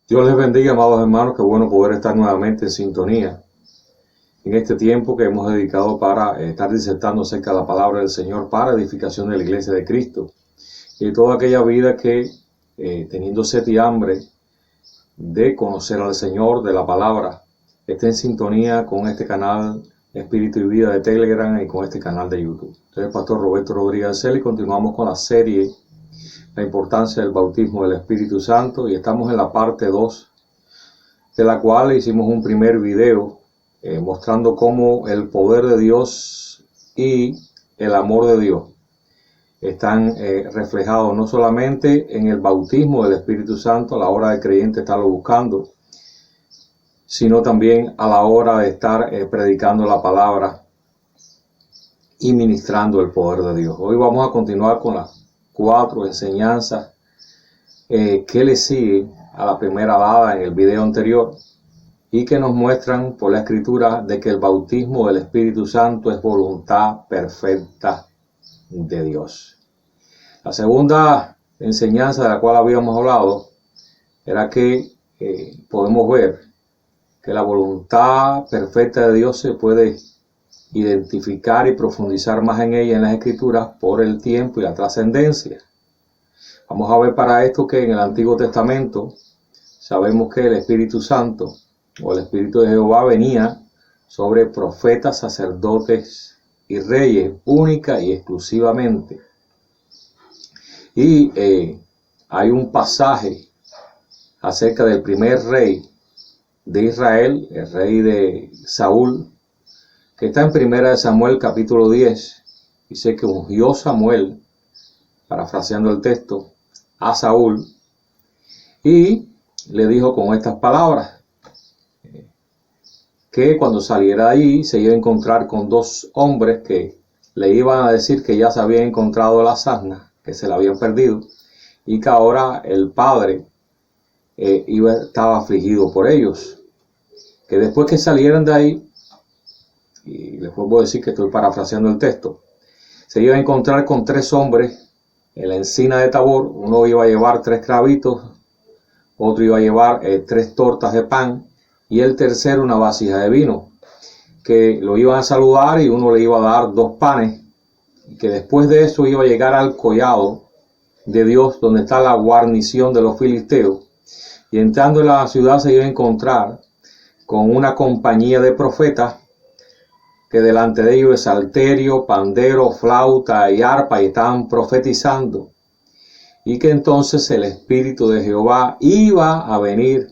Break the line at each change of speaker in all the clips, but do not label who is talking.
Dios les bendiga, amados hermanos, qué bueno poder estar nuevamente en sintonía en este tiempo que hemos dedicado para estar disertando acerca de la palabra del Señor para edificación de la iglesia de Cristo y de toda aquella vida que teniendo sed y hambre de conocer al Señor, de la palabra, esté en sintonía con este canal Espíritu y Vida de Telegram y con este canal de YouTube. Soy el pastor Roberto Rodríguez y continuamos con la serie La importancia del bautismo del Espíritu Santo, y estamos en la parte 2, de la cual hicimos un primer video mostrando cómo el poder de Dios y el amor de Dios están reflejados no solamente en el bautismo del Espíritu Santo a la hora del creyente estarlo buscando, sino también a la hora de estar predicando la palabra y ministrando el poder de Dios. Hoy vamos a continuar con las 4 enseñanzas que le siguen a la primera dada en el video anterior y que nos muestran por la Escritura de que el bautismo del Espíritu Santo es voluntad perfecta de Dios. La segunda enseñanza de la cual habíamos hablado era que podemos ver que la voluntad perfecta de Dios se puede identificar y profundizar más en ella en las Escrituras por el tiempo y la trascendencia. Vamos a ver para esto que en el Antiguo Testamento sabemos que el Espíritu Santo o el Espíritu de Jehová venía sobre profetas, sacerdotes y reyes única y exclusivamente. Y hay un pasaje acerca del primer rey de Israel, el rey de Saúl, que está en 1 Samuel capítulo 10. Dice que ungió Samuel, parafraseando el texto, a Saúl y le dijo con estas palabras que cuando saliera de allí se iba a encontrar con 2 hombres que le iban a decir que ya se habían encontrado las asnas, que se la habían perdido, y que ahora el padre estaba afligido por ellos, que después que salieran de ahí, y les puedo decir que estoy parafraseando el texto, se iba a encontrar con 3 hombres en la encina de Tabor. Uno iba a llevar 3 clavitos, otro iba a llevar 3 tortas de pan y el tercero una vasija de vino, que lo iban a saludar y uno le iba a dar 2 panes, y que después de eso iba a llegar al collado de Dios donde está la guarnición de los filisteos, y entrando en la ciudad se iba a encontrar con una compañía de profetas que delante de ellos es salterio, pandero, flauta y arpa, y estaban profetizando, y que entonces el Espíritu de Jehová iba a venir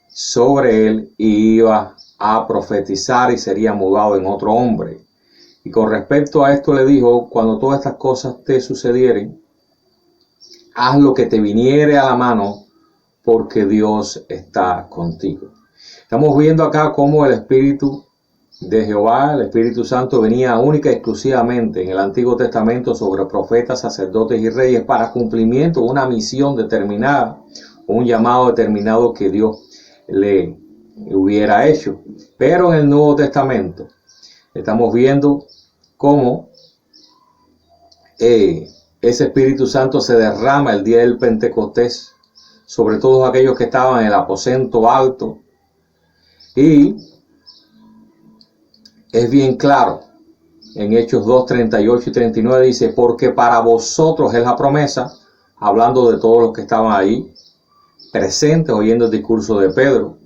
sobre él y iba a profetizar y sería mudado en otro hombre. Y con respecto a esto le dijo: cuando todas estas cosas te sucedieren, haz lo que te viniere a la mano, porque Dios está contigo. Estamos viendo acá cómo el Espíritu de Jehová, el Espíritu Santo, venía única y exclusivamente en el Antiguo Testamento sobre profetas, sacerdotes y reyes para cumplimiento de una misión determinada, un llamado determinado que Dios le hubiera hecho. Pero en el Nuevo Testamento estamos viendo cómo ese Espíritu Santo se derrama el día del Pentecostés sobre todos aquellos que estaban en el aposento alto, y es bien claro en Hechos 2, 38 y 39 dice: porque para vosotros es la promesa, hablando de todos los que estaban ahí presentes oyendo el discurso de Pedro,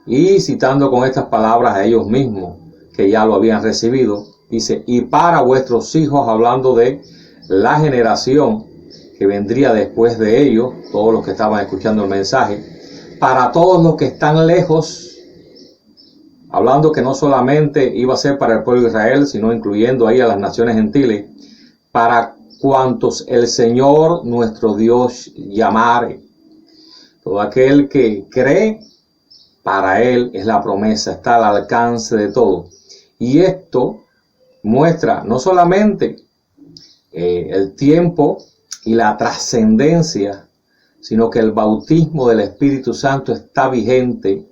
y citando con estas palabras a ellos mismos que ya lo habían recibido, dice: y para vuestros hijos, hablando de la generación que vendría después de ellos, todos los que estaban escuchando el mensaje, para todos los que están lejos, hablando que no solamente iba a ser para el pueblo de Israel, sino incluyendo ahí a las naciones gentiles, para cuantos el Señor nuestro Dios llamare. Todo aquel que cree, para él es la promesa, está al alcance de todo. Y esto muestra no solamente el tiempo y la trascendencia, sino que el bautismo del Espíritu Santo está vigente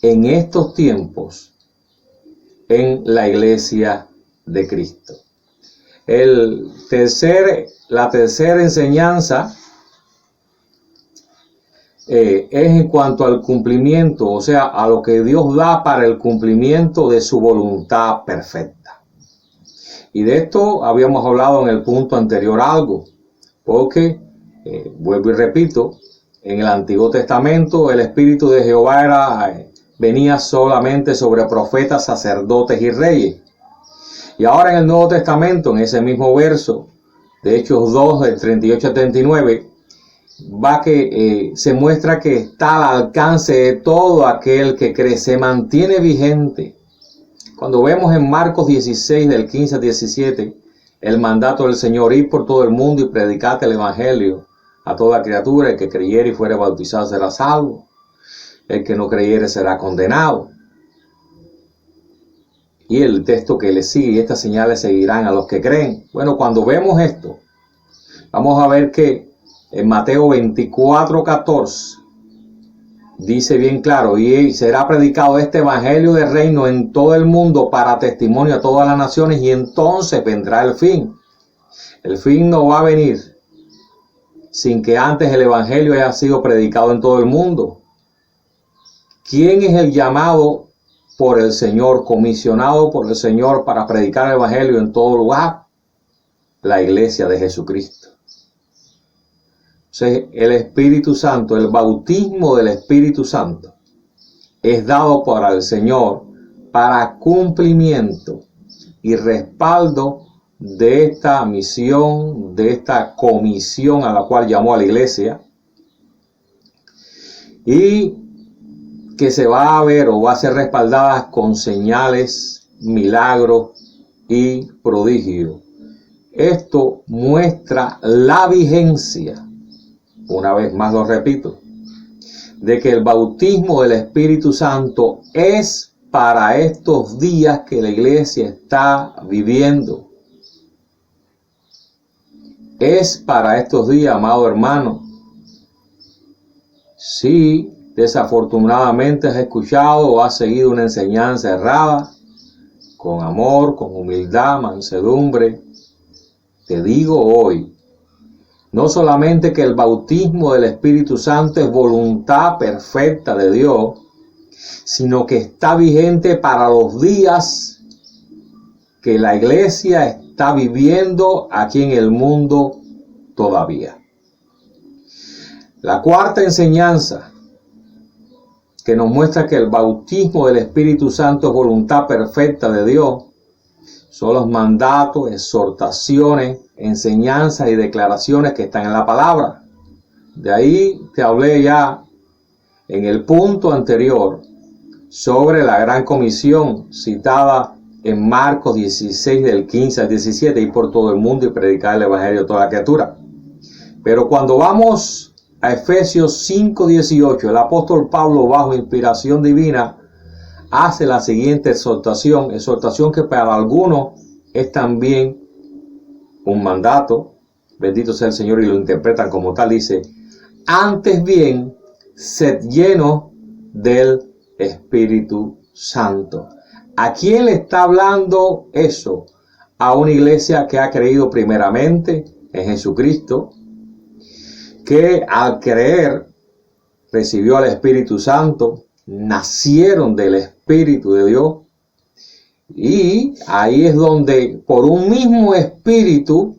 en estos tiempos en la iglesia de Cristo. La tercera enseñanza es en cuanto al cumplimiento, o sea, a lo que Dios da para el cumplimiento de su voluntad perfecta. Y de esto habíamos hablado en el punto anterior algo, porque, vuelvo y repito, en el Antiguo Testamento el Espíritu de Jehová venía solamente sobre profetas, sacerdotes y reyes. Y ahora en el Nuevo Testamento, en ese mismo verso de Hechos 2, del 38 al 39, se muestra que está al alcance de todo aquel que cree, se mantiene vigente. Cuando vemos en Marcos 16, del 15 al 17, el mandato del Señor, ir por todo el mundo y predicate el Evangelio a toda criatura, el que creyere y fuere bautizado será salvo, el que no creyere será condenado. Y el texto que le sigue, y estas señales seguirán a los que creen. Bueno, cuando vemos esto, vamos a ver que en Mateo 24:14 dice bien claro, y será predicado este evangelio del reino en todo el mundo para testimonio a todas las naciones, y entonces vendrá el fin. El fin no va a venir sin que antes el evangelio haya sido predicado en todo el mundo. ¿Quién es el llamado por el Señor, comisionado por el Señor para predicar el evangelio en todo lugar? La iglesia de Jesucristo. Entonces, el Espíritu Santo, el bautismo del Espíritu Santo, es dado por el Señor para cumplimiento y respaldo de esta misión, de esta comisión a la cual llamó a la iglesia, y que se va a ver o va a ser respaldada con señales, milagros y prodigios. Esto muestra la vigencia, una vez más lo repito, de que el bautismo del Espíritu Santo es para estos días que la iglesia está viviendo. Es para estos días, amado hermano. Si desafortunadamente has escuchado o has seguido una enseñanza errada, con amor, con humildad, mansedumbre, te digo hoy, no solamente que el bautismo del Espíritu Santo es voluntad perfecta de Dios, sino que está vigente para los días que la iglesia está viviendo aquí en el mundo todavía. La cuarta enseñanza que nos muestra que el bautismo del Espíritu Santo es voluntad perfecta de Dios son los mandatos, exhortaciones, enseñanzas y declaraciones que están en la palabra. De ahí te hablé ya en el punto anterior sobre la gran comisión citada en Marcos 16 del 15 al 17, ir por todo el mundo y predicar el evangelio a toda criatura. Pero cuando vamos a Efesios 5:18, el apóstol Pablo, bajo inspiración divina, hace la siguiente exhortación que para algunos es también un mandato, bendito sea el Señor, y lo interpretan como tal. Dice: antes bien, sed llenos del Espíritu Santo. ¿A quién le está hablando eso? A una iglesia que ha creído primeramente en Jesucristo, que al creer recibió al Espíritu Santo, nacieron del Espíritu de Dios, y ahí es donde por un mismo Espíritu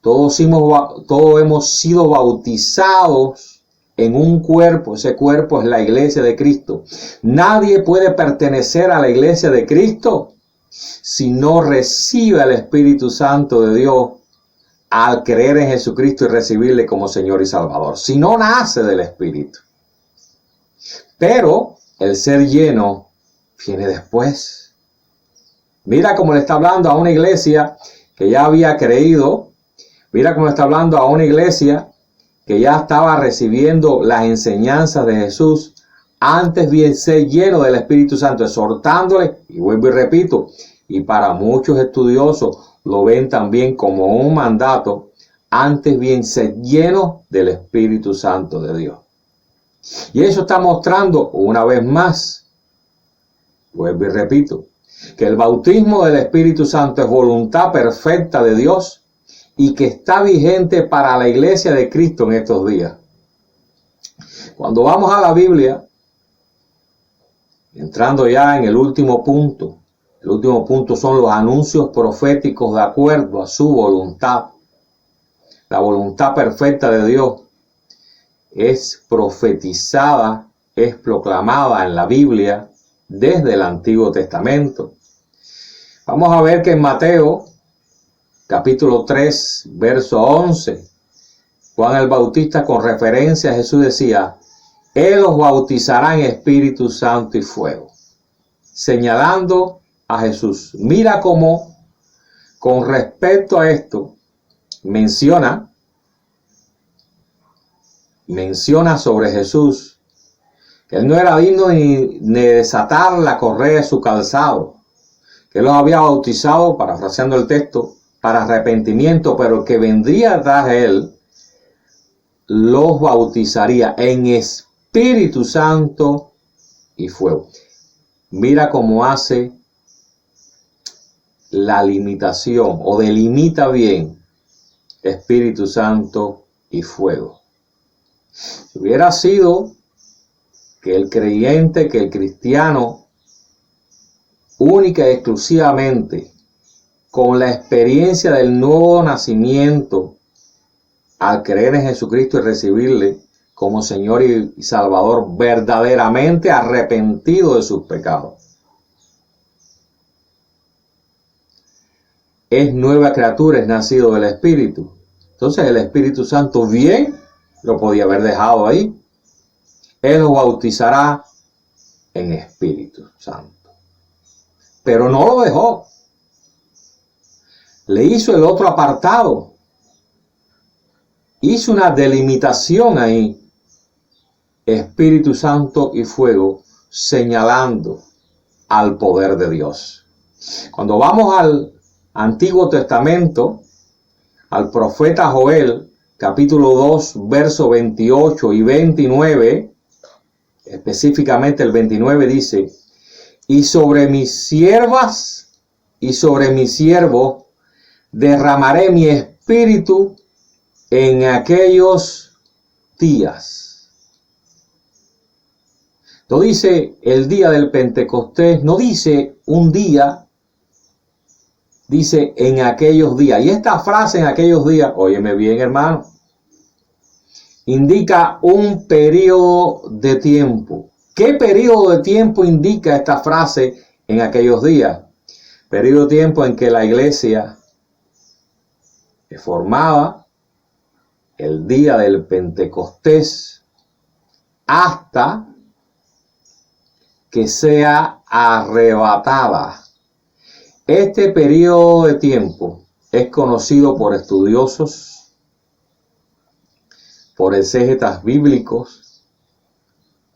todos hemos sido bautizados en un cuerpo. Ese cuerpo es la iglesia de Cristo. Nadie puede pertenecer a la iglesia de Cristo si no recibe al Espíritu Santo de Dios al creer en Jesucristo y recibirle como Señor y Salvador. Si no nace del Espíritu. Pero el ser lleno viene después. Mira cómo le está hablando a una iglesia que ya había creído. Mira cómo le está hablando a una iglesia que ya estaba recibiendo las enseñanzas de Jesús. Antes bien ser lleno del Espíritu Santo, exhortándole, y vuelvo y repito, y para muchos estudiosos lo ven también como un mandato, antes bien ser lleno del Espíritu Santo de Dios. Y eso está mostrando una vez más, vuelvo y repito, que el bautismo del Espíritu Santo es voluntad perfecta de Dios y que está vigente para la iglesia de Cristo en estos días. Cuando vamos a la Biblia, entrando ya en el último punto son los anuncios proféticos de acuerdo a su voluntad. La voluntad perfecta de Dios es profetizada, es proclamada en la Biblia desde el Antiguo Testamento. Vamos a ver que en Mateo, capítulo 3, verso 11, Juan el Bautista, con referencia a Jesús, decía: Él os bautizará en Espíritu Santo y fuego, señalando a Jesús. Mira cómo, con respecto a esto, menciona sobre Jesús que él no era digno ni desatar la correa de su calzado, que él los había bautizado, parafraseando el texto, para arrepentimiento, pero que vendría tras él los bautizaría en Espíritu Santo y fuego. Mira cómo hace la limitación, o delimita bien, Espíritu Santo y fuego. Si hubiera sido que el creyente, que el cristiano, única y exclusivamente con la experiencia del nuevo nacimiento, al creer en Jesucristo y recibirle como Señor y Salvador, verdaderamente arrepentido de sus pecados, es nueva criatura, es nacido del Espíritu. Entonces el Espíritu Santo bien lo podía haber dejado ahí. Él lo bautizará en Espíritu Santo. Pero no lo dejó. Le hizo el otro apartado. Hizo una delimitación ahí. Espíritu Santo y fuego, señalando al poder de Dios. Cuando vamos al Antiguo Testamento, al profeta Joel, capítulo 2, versos 28 y 29, específicamente el 29 dice: y sobre mis siervas y sobre mis siervos derramaré mi espíritu en aquellos días. No dice el día del Pentecostés, no dice un día, dice en aquellos días. Y esta frase, en aquellos días, óyeme bien, hermano, indica un periodo de tiempo. ¿Qué periodo de tiempo indica esta frase en aquellos días? Periodo de tiempo en que la iglesia es formada, el día del Pentecostés, hasta que sea arrebatada. Este periodo de tiempo es conocido por estudiosos, por exégetas bíblicos,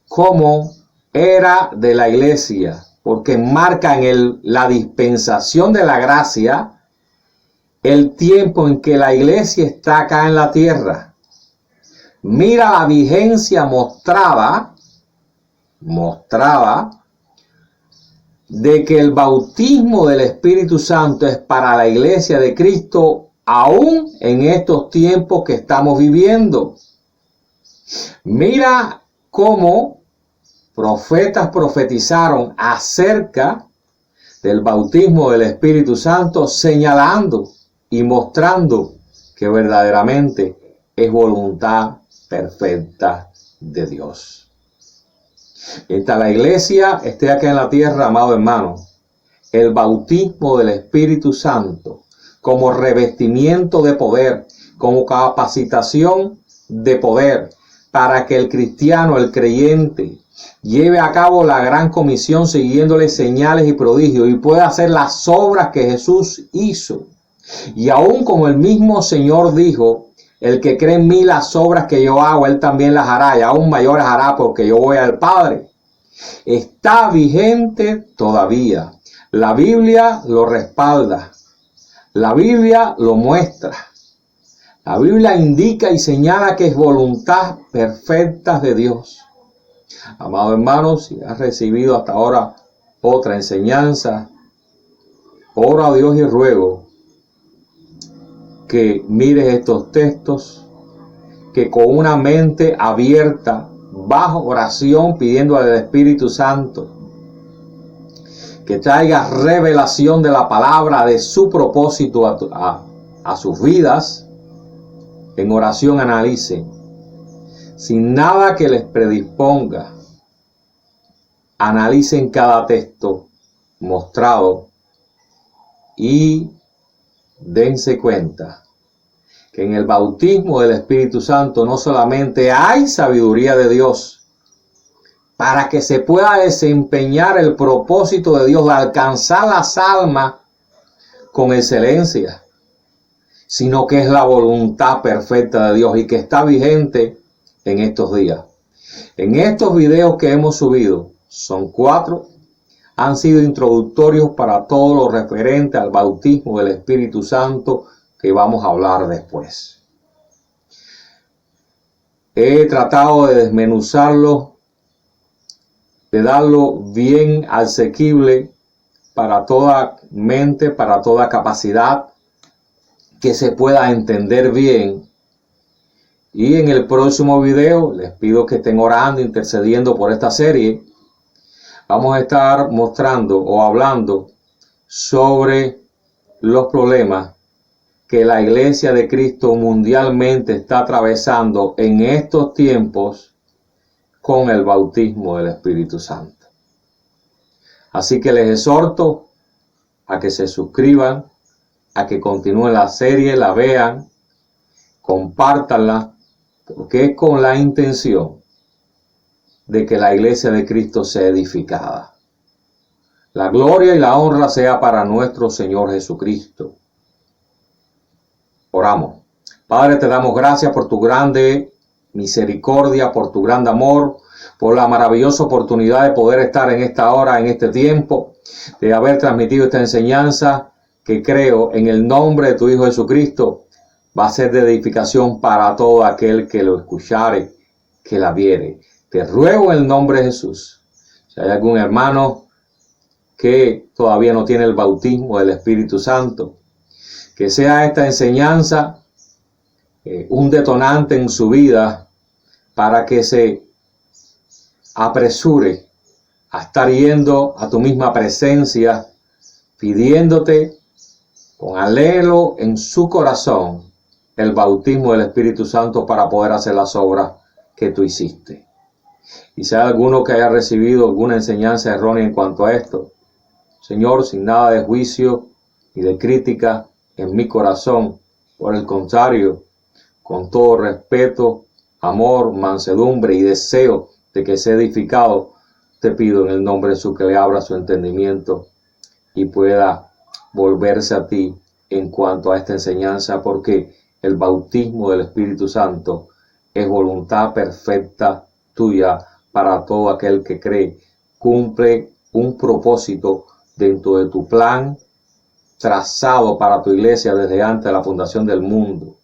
como era de la iglesia, porque marca en la dispensación de la gracia el tiempo en que la iglesia está acá en la tierra. Mira la vigencia mostrada de que el bautismo del Espíritu Santo es para la iglesia de Cristo aún en estos tiempos que estamos viviendo. Mira cómo profetas profetizaron acerca del bautismo del Espíritu Santo, señalando y mostrando que verdaderamente es voluntad perfecta de Dios. Mientras la iglesia esté acá en la tierra, amado hermano, el bautismo del Espíritu Santo como revestimiento de poder, como capacitación de poder, para que el cristiano, el creyente, lleve a cabo la gran comisión siguiéndole señales y prodigios y pueda hacer las obras que Jesús hizo. Y aún como el mismo Señor dijo: el que cree en mí, las obras que yo hago, él también las hará, y aún mayores hará, porque yo voy al Padre. Está vigente todavía. La Biblia lo respalda. La Biblia lo muestra. La Biblia indica y señala que es voluntad perfecta de Dios. Amado hermano, si has recibido hasta ahora otra enseñanza, oro a Dios y ruego que mires estos textos, que con una mente abierta bajo oración, pidiendo al Espíritu Santo que traiga revelación de la palabra, de su propósito a sus vidas. En oración analicen, sin nada que les predisponga, analicen cada texto mostrado y dense cuenta que en el bautismo del Espíritu Santo no solamente hay sabiduría de Dios para que se pueda desempeñar el propósito de Dios de alcanzar las almas con excelencia, sino que es la voluntad perfecta de Dios y que está vigente en estos días. En estos videos que hemos subido, son 4, han sido introductorios para todo lo referente al bautismo del Espíritu Santo que vamos a hablar después. He tratado de desmenuzarlo, de darlo bien asequible para toda mente, para toda capacidad, que se pueda entender bien. Y en el próximo video les pido que estén orando, intercediendo por esta serie. Vamos a estar mostrando o hablando sobre los problemas que la Iglesia de Cristo mundialmente está atravesando en estos tiempos con el bautismo del Espíritu Santo. Así que les exhorto a que se suscriban, a que continúen la serie, la vean, compártanla, porque es con la intención de que la Iglesia de Cristo sea edificada. La gloria y la honra sea para nuestro Señor Jesucristo. Oramos. Padre, te damos gracias por tu grande misericordia, por tu gran amor, por la maravillosa oportunidad de poder estar en esta hora, en este tiempo, de haber transmitido esta enseñanza que creo en el nombre de tu Hijo Jesucristo va a ser de edificación para todo aquel que lo escuchare, que la viere. Te ruego en el nombre de Jesús, si hay algún hermano que todavía no tiene el bautismo del Espíritu Santo, que sea esta enseñanza un detonante en su vida para que se apresure a estar yendo a tu misma presencia, pidiéndote con anhelo en su corazón el bautismo del Espíritu Santo para poder hacer las obras que tú hiciste. Y si hay alguno que haya recibido alguna enseñanza errónea en cuanto a esto, Señor, sin nada de juicio y de crítica en mi corazón, por el contrario, con todo respeto, amor, mansedumbre y deseo de que sea edificado, te pido en el nombre de Jesús que le abra su entendimiento y pueda volverse a ti en cuanto a esta enseñanza, porque el bautismo del Espíritu Santo es voluntad perfecta tuya para todo aquel que cree. Cumple un propósito dentro de tu plan trazado para tu iglesia desde antes de la fundación del mundo.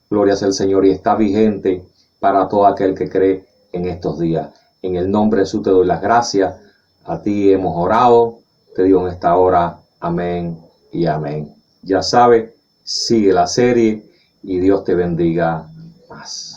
Gloria sea el Señor, y está vigente para todo aquel que cree en estos días. En el nombre de Jesús te doy las gracias. A ti hemos orado. Te digo en esta hora, amén y amén. Ya sabes, sigue la serie y Dios te bendiga más.